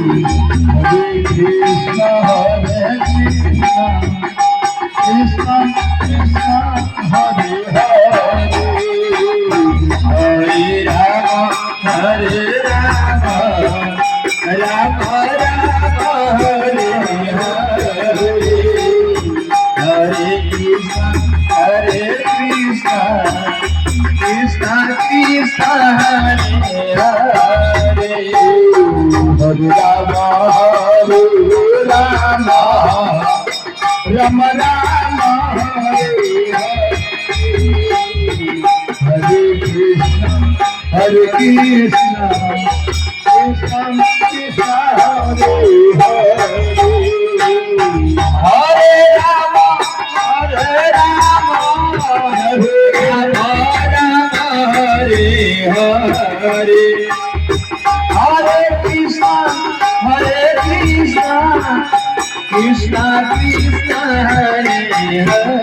Rama Rama Hare Krishna Krishna Krishna Hare Hare Rama Hare Rama Hare Rama Hare Hare Hare Krishna Krishna Krishna Hare Hare Hare Rama Rama Rama Hare Hare Krishna Krishna Krishna Hare Hare Hare Hare Rama Rama Hare Hare Hare Krishna Krishna Krishna Hare Hare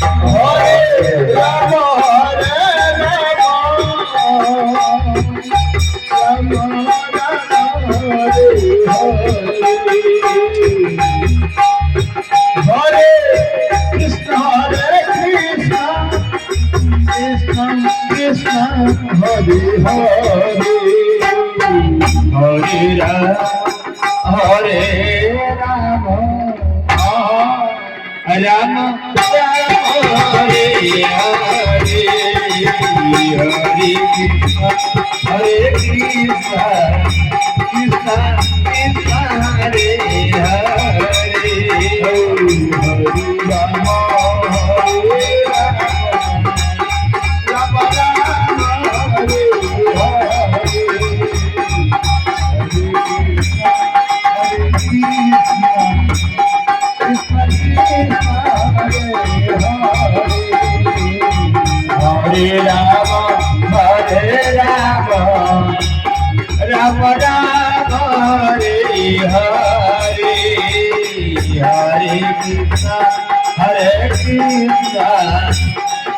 Hare Rama Rama Rama Hare Hare Rama Hare Rama Rama Rama Hare Hare Hare Krishna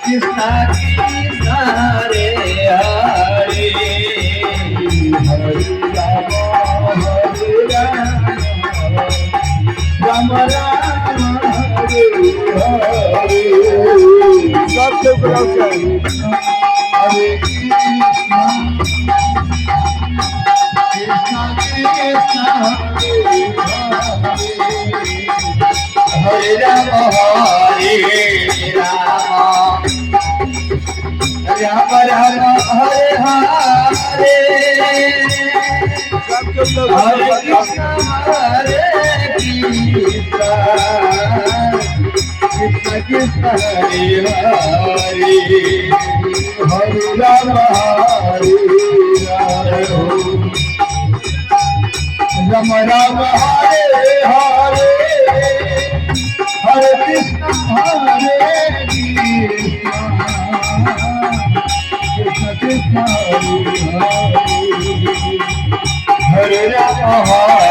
Krishna Krishna Hare Hare Hare Rama Hare Rama Rama Hare Hare सबसे बड़ा क्या है हरे कृष्णा कृष्णा कृष्णा हरे राम हरे राम राम राम हरे हरे हरे कृष्णा हरे Krishna Krishna Krishna Hare Hare Hare Rama Hare Rama Rama Rama Hare Hare Hare Krishna Hare Krishna Krishna Krishna Hare Hare Hare Rama Hare